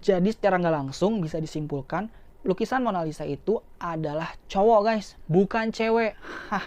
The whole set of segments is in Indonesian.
Jadi secara nggak langsung bisa disimpulkan, lukisan Mona Lisa itu adalah cowok guys, bukan cewek. Hah.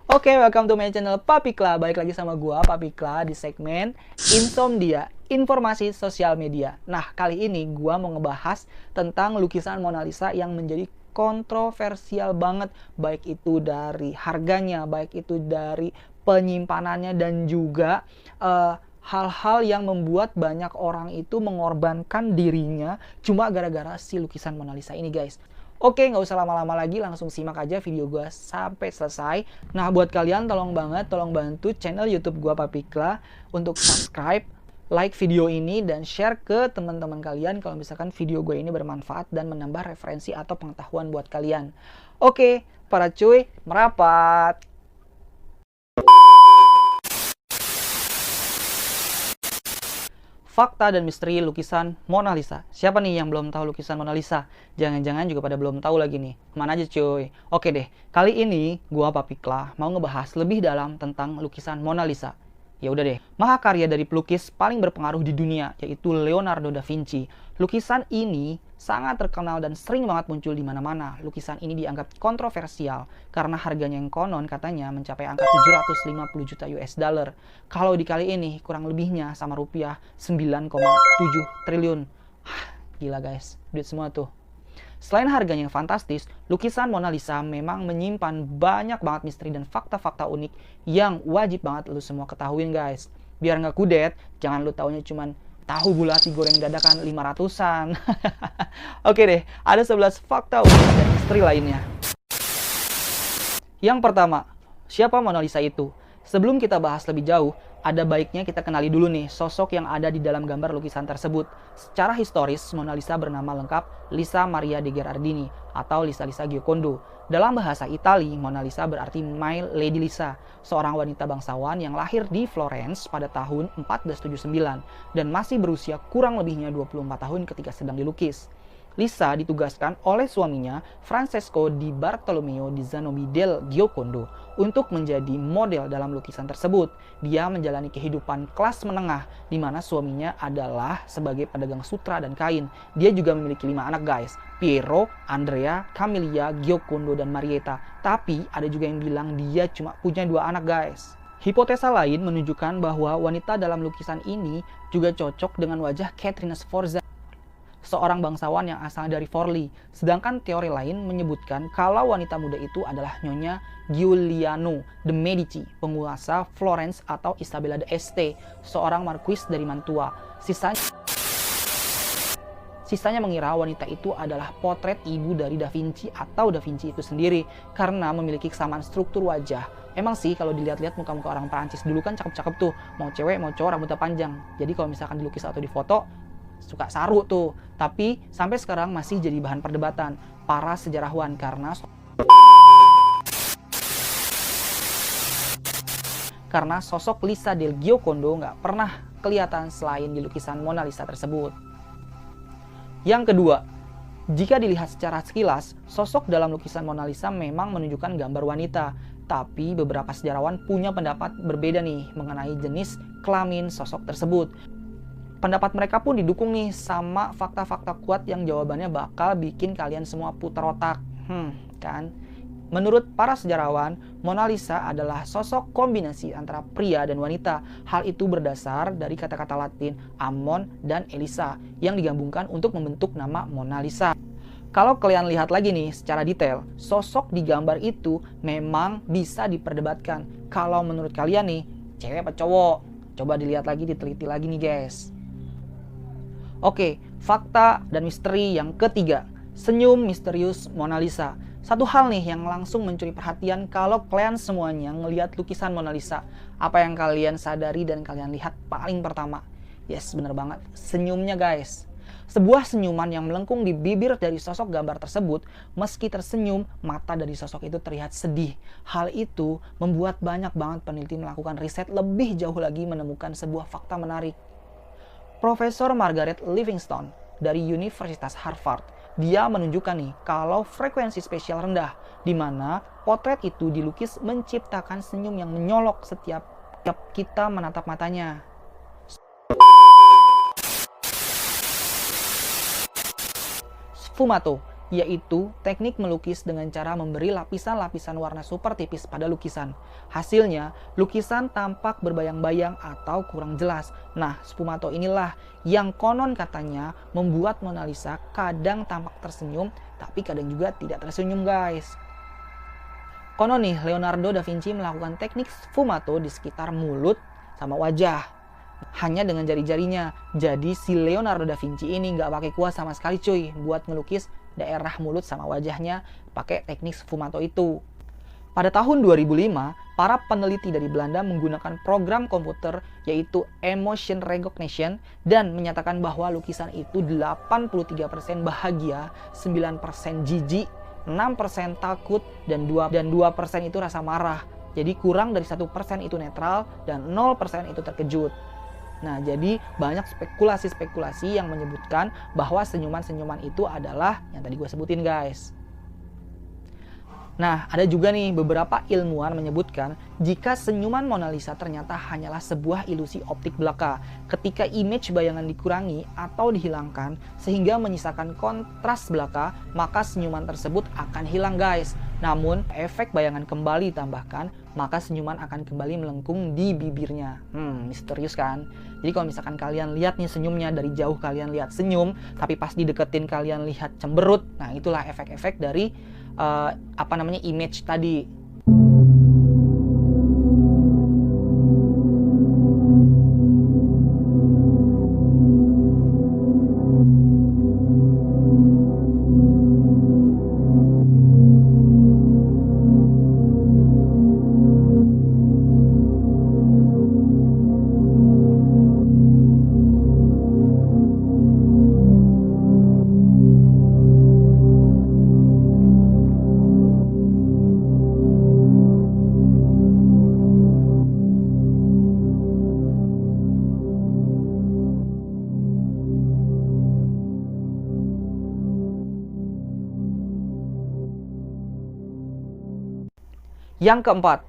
Oke, welcome to my channel Papikla. Balik lagi sama gua Papikla di segmen Insomnia, informasi sosial media. Nah, kali ini gua mau ngebahas tentang lukisan Mona Lisa yang menjadi kontroversial banget, baik itu dari harganya, baik itu dari penyimpanannya, dan juga hal-hal yang membuat banyak orang itu mengorbankan dirinya cuma gara-gara si lukisan Mona Lisa ini guys. Oke, nggak usah lama-lama lagi, langsung simak aja video gue sampai selesai. Nah, buat kalian tolong bantu channel YouTube gue Papikla untuk subscribe, like video ini, dan share ke teman-teman kalian kalau misalkan video gue ini bermanfaat dan menambah referensi atau pengetahuan buat kalian. Oke, para cuy, merapat! Fakta dan misteri lukisan Mona Lisa. Siapa nih yang belum tahu lukisan Mona Lisa? Jangan-jangan juga pada belum tahu lagi nih. Mana aja cuy. Oke deh, kali ini gua Papikla mau ngebahas lebih dalam tentang lukisan Mona Lisa. Ya udah deh, mahakarya dari pelukis paling berpengaruh di dunia, yaitu Leonardo da Vinci. Lukisan ini sangat terkenal dan sering banget muncul di mana-mana. Lukisan ini dianggap kontroversial karena harganya yang konon katanya mencapai angka 750 juta US dollar. Kalau dikali ini kurang lebihnya sama rupiah 9,7 triliun. Gila guys, duit semua tuh. Selain harganya yang fantastis, lukisan Mona Lisa memang menyimpan banyak banget misteri dan fakta-fakta unik yang wajib banget lu semua ketahuin guys. Biar nggak kudet, jangan lu taunya cuman tahu bulat digoreng dadakan 500-an. Oke deh, ada 11 fakta unik dan misteri lainnya. Yang pertama, siapa Mona Lisa itu? Sebelum kita bahas lebih jauh, ada baiknya kita kenali dulu nih sosok yang ada di dalam gambar lukisan tersebut. Secara historis, Mona Lisa bernama lengkap Lisa Maria de Gherardini atau Lisa Giocondo. Dalam bahasa Itali, Mona Lisa berarti My Lady Lisa, seorang wanita bangsawan yang lahir di Florence pada tahun 1479 dan masih berusia kurang lebihnya 24 tahun ketika sedang dilukis. Lisa ditugaskan oleh suaminya Francesco di Bartolomeo di Zanobi del Giocondo untuk menjadi model dalam lukisan tersebut. Dia menjalani kehidupan kelas menengah di mana suaminya adalah sebagai pedagang sutra dan kain. Dia juga memiliki 5 anak guys, Piero, Andrea, Camilla, Giocondo, dan Marietta. Tapi ada juga yang bilang dia cuma punya 2 anak guys. Hipotesa lain menunjukkan bahwa wanita dalam lukisan ini juga cocok dengan wajah Caterina Sforza, seorang bangsawan yang asal dari Forli. Sedangkan teori lain menyebutkan kalau wanita muda itu adalah Nyonya Giuliano de Medici, penguasa Florence, atau Isabella d'Este, seorang marquis dari Mantua. Sisanya mengira wanita itu adalah potret ibu dari Da Vinci atau Da Vinci itu sendiri karena memiliki kesamaan struktur wajah. Emang sih kalau dilihat-lihat muka-muka orang Prancis dulu kan cakep-cakep tuh, mau cewek mau cowok rambutnya panjang. Jadi kalau misalkan dilukis atau difoto suka saru tuh, tapi sampai sekarang masih jadi bahan perdebatan para sejarawan karena sosok Lisa del Giocondo nggak pernah kelihatan selain di lukisan Mona Lisa tersebut. Yang kedua, jika dilihat secara sekilas, sosok dalam lukisan Mona Lisa memang menunjukkan gambar wanita, tapi beberapa sejarawan punya pendapat berbeda nih mengenai jenis kelamin sosok tersebut. Pendapat mereka pun didukung nih sama fakta-fakta kuat yang jawabannya bakal bikin kalian semua putar otak. Kan? Menurut para sejarawan, Mona Lisa adalah sosok kombinasi antara pria dan wanita. Hal itu berdasar dari kata-kata Latin Ammon dan Elisa yang digabungkan untuk membentuk nama Mona Lisa. Kalau kalian lihat lagi nih secara detail, sosok di gambar itu memang bisa diperdebatkan. Kalau menurut kalian nih, cewek apa cowok? Coba dilihat lagi, diteliti lagi nih guys. Oke, fakta dan misteri yang ketiga, senyum misterius Mona Lisa. Satu hal nih yang langsung mencuri perhatian kalau kalian semuanya ngelihat lukisan Mona Lisa. Apa yang kalian sadari dan kalian lihat paling pertama? Yes, bener banget, senyumnya guys. Sebuah senyuman yang melengkung di bibir dari sosok gambar tersebut, meski tersenyum, mata dari sosok itu terlihat sedih. Hal itu membuat banyak banget peneliti melakukan riset lebih jauh lagi menemukan sebuah fakta menarik. Profesor Margaret Livingstone dari Universitas Harvard, dia menunjukkan nih kalau frekuensi spesial rendah di mana potret itu dilukis menciptakan senyum yang menyolok setiap kita menatap matanya. Sfumato, yaitu teknik melukis dengan cara memberi lapisan-lapisan warna super tipis pada lukisan. Hasilnya, lukisan tampak berbayang-bayang atau kurang jelas. Nah, sfumato inilah yang konon katanya membuat Mona Lisa kadang tampak tersenyum, tapi kadang juga tidak tersenyum, guys. Konon nih, Leonardo da Vinci melakukan teknik sfumato di sekitar mulut sama wajah, hanya dengan jari-jarinya. Jadi si Leonardo da Vinci ini nggak pakai kuas sama sekali cuy buat ngelukis daerah mulut sama wajahnya pakai teknik sfumato itu. Pada tahun 2005, para peneliti dari Belanda menggunakan program komputer yaitu emotion recognition dan menyatakan bahwa lukisan itu 83% bahagia, 9% jijik, 6% takut, dan 2% itu rasa marah. Jadi kurang dari 1% itu netral dan 0% itu terkejut. Nah, jadi banyak spekulasi-spekulasi yang menyebutkan bahwa senyuman-senyuman itu adalah yang tadi gue sebutin, guys. Nah, ada juga nih beberapa ilmuwan menyebutkan jika senyuman Mona Lisa ternyata hanyalah sebuah ilusi optik belaka ketika image bayangan dikurangi atau dihilangkan sehingga menyisakan kontras belaka, maka senyuman tersebut akan hilang, guys. Namun, efek bayangan kembali ditambahkan, maka senyuman akan kembali melengkung di bibirnya. Misterius kan? Jadi kalau misalkan kalian lihat nih senyumnya, dari jauh kalian lihat senyum, tapi pas dideketin kalian lihat cemberut, nah itulah efek-efek dari image tadi. Yang keempat.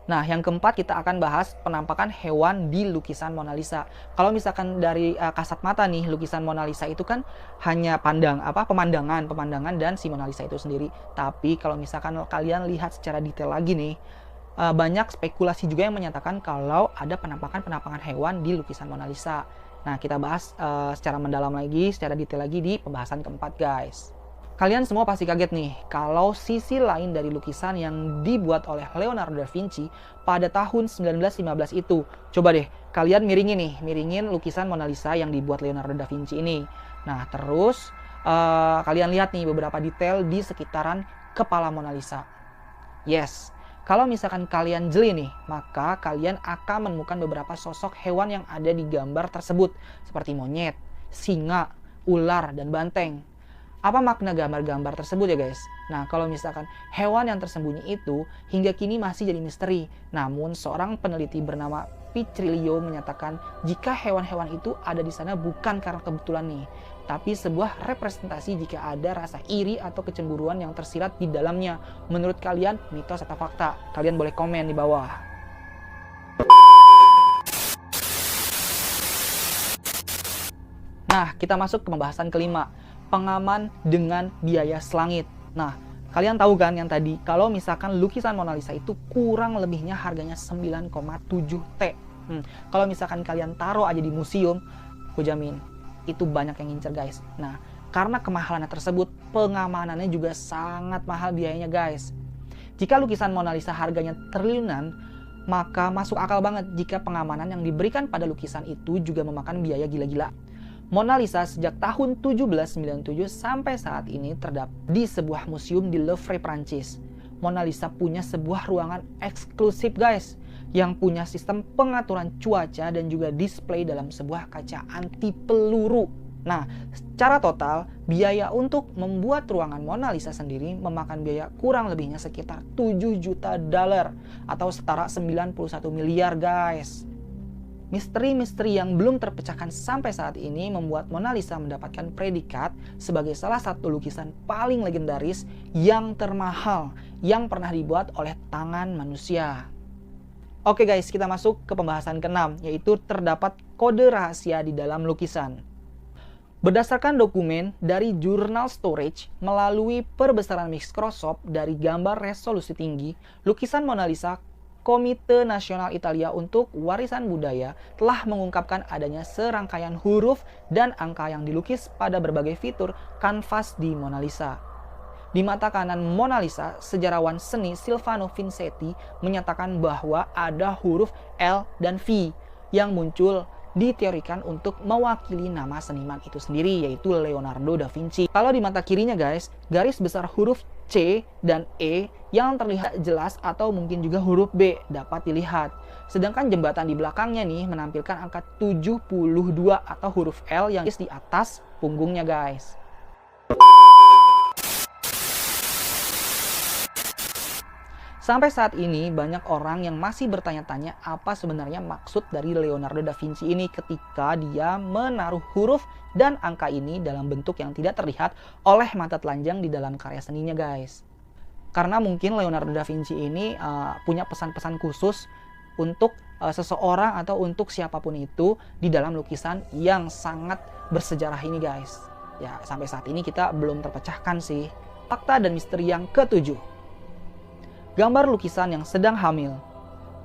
Nah, yang keempat kita akan bahas penampakan hewan di lukisan Mona Lisa. Kalau misalkan dari kasat mata nih, lukisan Mona Lisa itu kan hanya pemandangan dan si Mona Lisa itu sendiri. Tapi kalau misalkan kalian lihat secara detail lagi nih, banyak spekulasi juga yang menyatakan kalau ada penampakan hewan di lukisan Mona Lisa. Nah, kita bahas secara mendalam lagi, secara detail lagi di pembahasan keempat, guys. Kalian semua pasti kaget nih kalau sisi lain dari lukisan yang dibuat oleh Leonardo da Vinci pada tahun 1915 itu. Coba deh kalian miringin lukisan Mona Lisa yang dibuat Leonardo da Vinci ini. Nah, terus kalian lihat nih beberapa detail di sekitaran kepala Mona Lisa. Yes, kalau misalkan kalian jeli nih, maka kalian akan menemukan beberapa sosok hewan yang ada di gambar tersebut, seperti monyet, singa, ular, dan banteng. Apa makna gambar-gambar tersebut ya, guys? Nah, kalau misalkan hewan yang tersembunyi itu hingga kini masih jadi misteri. Namun, seorang peneliti bernama Pitrilio menyatakan jika hewan-hewan itu ada di sana bukan karena kebetulan nih, tapi sebuah representasi jika ada rasa iri atau kecemburuan yang tersirat di dalamnya. Menurut kalian, mitos atau fakta? Kalian boleh komen di bawah. Nah, kita masuk ke pembahasan kelima. Pengaman dengan biaya selangit. Nah, kalian tahu kan yang tadi, kalau misalkan lukisan Mona Lisa itu kurang lebihnya harganya 9,7 T. Kalau misalkan kalian taruh aja di museum, aku jamin itu banyak yang ngincer, guys. Nah, karena kemahalannya tersebut, pengamanannya juga sangat mahal biayanya, guys. Jika lukisan Mona Lisa harganya triliunan, maka masuk akal banget jika pengamanan yang diberikan pada lukisan itu juga memakan biaya gila-gila. Mona Lisa sejak tahun 1797 sampai saat ini terdapat di sebuah museum di Louvre, Prancis. Mona Lisa punya sebuah ruangan eksklusif, guys, yang punya sistem pengaturan cuaca dan juga display dalam sebuah kaca anti peluru. Nah, secara total, biaya untuk membuat ruangan Mona Lisa sendiri memakan biaya kurang lebihnya sekitar 7 juta dolar atau setara 91 miliar, guys. Misteri-misteri yang belum terpecahkan sampai saat ini membuat Mona Lisa mendapatkan predikat sebagai salah satu lukisan paling legendaris yang termahal yang pernah dibuat oleh tangan manusia. Oke guys, kita masuk ke pembahasan ke-6, yaitu terdapat kode rahasia di dalam lukisan. Berdasarkan dokumen dari Journal Storage melalui perbesaran mikroskop dari gambar resolusi tinggi, lukisan Mona Lisa Komite Nasional Italia untuk Warisan Budaya telah mengungkapkan adanya serangkaian huruf dan angka yang dilukis pada berbagai fitur kanvas di Mona Lisa. Di mata kanan Mona Lisa, sejarawan seni Silvano Vincetti menyatakan bahwa ada huruf L dan V yang muncul diteorikan untuk mewakili nama seniman itu sendiri, yaitu Leonardo da Vinci. Kalau di mata kirinya guys, garis besar huruf C dan E yang terlihat jelas atau mungkin juga huruf B dapat dilihat. Sedangkan jembatan di belakangnya nih menampilkan angka 72 atau huruf L yang di atas punggungnya guys. Sampai saat ini banyak orang yang masih bertanya-tanya apa sebenarnya maksud dari Leonardo da Vinci ini ketika dia menaruh huruf dan angka ini dalam bentuk yang tidak terlihat oleh mata telanjang di dalam karya seninya guys. Karena mungkin Leonardo da Vinci ini punya pesan-pesan khusus untuk seseorang atau untuk siapapun itu di dalam lukisan yang sangat bersejarah ini guys. Ya, sampai saat ini kita belum terpecahkan sih. Fakta dan misteri yang ke-7. Gambar lukisan yang sedang hamil.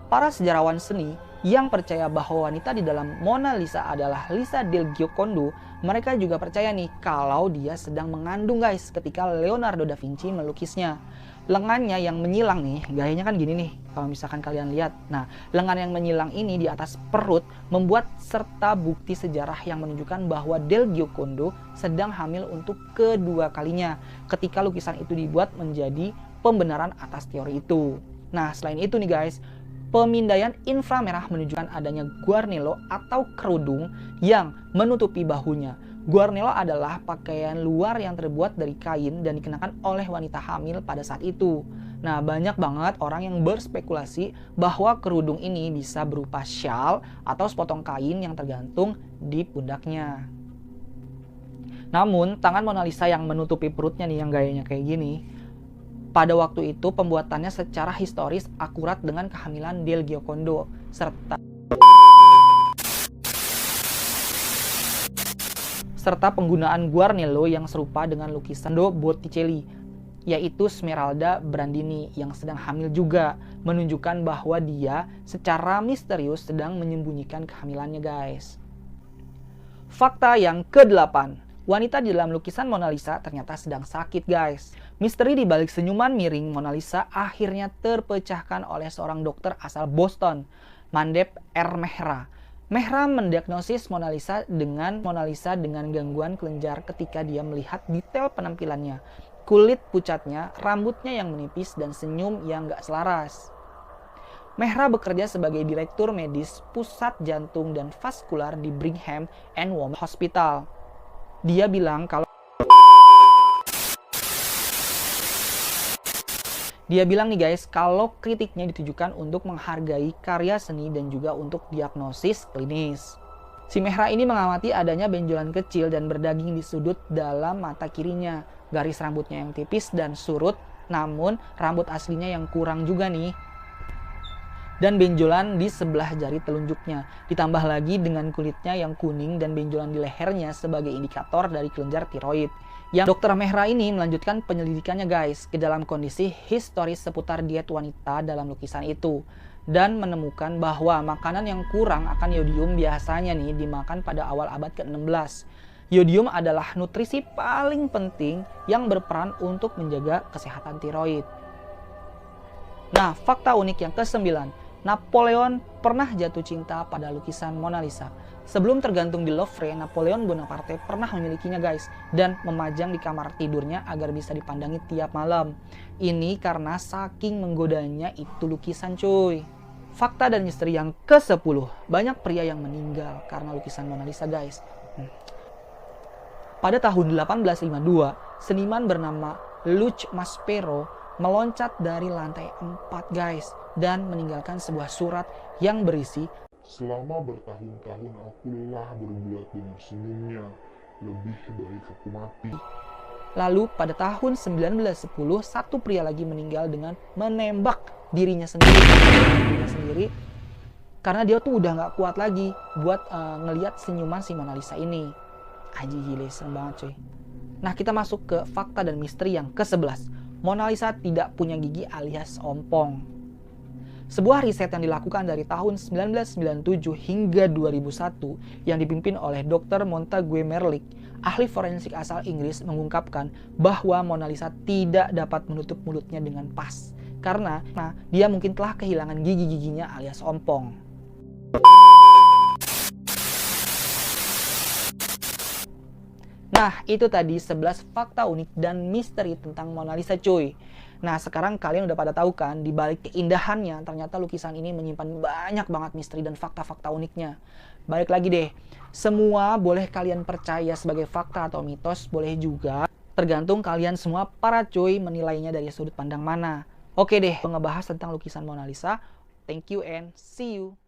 Para sejarawan seni yang percaya bahwa wanita di dalam Mona Lisa adalah Lisa del Giocondo, mereka juga percaya nih kalau dia sedang mengandung guys ketika Leonardo da Vinci melukisnya. Lengannya yang menyilang nih, gayanya kan gini nih kalau misalkan kalian lihat. Nah, lengan yang menyilang ini di atas perut membuat serta bukti sejarah yang menunjukkan bahwa del Giocondo sedang hamil untuk kedua kalinya ketika lukisan itu dibuat menjadi pembenaran atas teori itu. Nah, selain itu nih guys, pemindaian inframerah menunjukkan adanya guarnello atau kerudung yang menutupi bahunya. Guarnello adalah pakaian luar yang terbuat dari kain dan dikenakan oleh wanita hamil pada saat itu. Nah, banyak banget orang yang berspekulasi bahwa kerudung ini bisa berupa syal atau sepotong kain yang tergantung di pundaknya. Namun, tangan Mona Lisa yang menutupi perutnya nih yang gayanya kayak gini, pada waktu itu pembuatannya secara historis akurat dengan kehamilan del Giocondo serta penggunaan guarnello yang serupa dengan lukisan do Botticelli, yaitu Smeralda Brandini yang sedang hamil juga, menunjukkan bahwa dia secara misterius sedang menyembunyikan kehamilannya guys. Fakta yang ke-8. Wanita di dalam lukisan Mona Lisa ternyata sedang sakit guys. Misteri di balik senyuman miring Mona Lisa akhirnya terpecahkan oleh seorang dokter asal Boston, Mandep R. Mehra. Mehra mendiagnosis Mona Lisa dengan gangguan kelenjar ketika dia melihat detail penampilannya, kulit pucatnya, rambutnya yang menipis, dan senyum yang gak selaras. Mehra bekerja sebagai direktur medis pusat jantung dan vaskular di Brigham and Women's Hospital. Dia bilang nih guys, kalau kritiknya ditujukan untuk menghargai karya seni dan juga untuk diagnosis klinis. Si Mehra ini mengamati adanya benjolan kecil dan berdaging di sudut dalam mata kirinya. Garis rambutnya yang tipis dan surut, namun rambut aslinya yang kurang juga nih. Dan benjolan di sebelah jari telunjuknya. Ditambah lagi dengan kulitnya yang kuning dan benjolan di lehernya sebagai indikator dari kelenjar tiroid. Yang Dr. Mehra ini melanjutkan penyelidikannya guys ke dalam kondisi historis seputar diet wanita dalam lukisan itu. Dan menemukan bahwa makanan yang kurang akan yodium biasanya nih dimakan pada awal abad ke-16. Yodium adalah nutrisi paling penting yang berperan untuk menjaga kesehatan tiroid. Nah, fakta unik yang ke-9. Napoleon pernah jatuh cinta pada lukisan Mona Lisa. Sebelum tergantung di Louvre, Napoleon Bonaparte pernah memilikinya guys, dan memajang di kamar tidurnya agar bisa dipandangi tiap malam. Ini karena saking menggodanya itu lukisan cuy. Fakta dan misteri yang ke-10. Banyak pria yang meninggal karena lukisan Mona Lisa guys. Pada tahun 1852, seniman bernama Luc Maspero meloncat dari lantai 4 guys dan meninggalkan sebuah surat yang berisi Selama bertahun-tahun aku lelah berbuat dengan senyumnya. Lebih baik aku mati. Lalu pada tahun 1910, satu pria lagi meninggal dengan menembak dirinya sendiri karena dia tuh udah nggak kuat lagi buat ngelihat senyuman si Mona Lisa ini. Aji gile, serem banget cuy. Nah, kita masuk ke fakta dan misteri yang ke-11. Mona Lisa tidak punya gigi alias ompong. Sebuah riset yang dilakukan dari tahun 1997 hingga 2001 yang dipimpin oleh Dr. Montague Merlick, ahli forensik asal Inggris, mengungkapkan bahwa Mona Lisa tidak dapat menutup mulutnya dengan pas karena dia mungkin telah kehilangan gigi-giginya alias ompong. Nah, itu tadi 11 fakta unik dan misteri tentang Mona Lisa cuy. Nah, sekarang kalian udah pada tahu kan, di balik keindahannya, ternyata lukisan ini menyimpan banyak banget misteri dan fakta-fakta uniknya. Balik lagi deh, semua boleh kalian percaya sebagai fakta atau mitos, boleh juga. Tergantung kalian semua para cuy menilainya dari sudut pandang mana. Oke deh, ngebahas tentang lukisan Mona Lisa. Thank you and see you.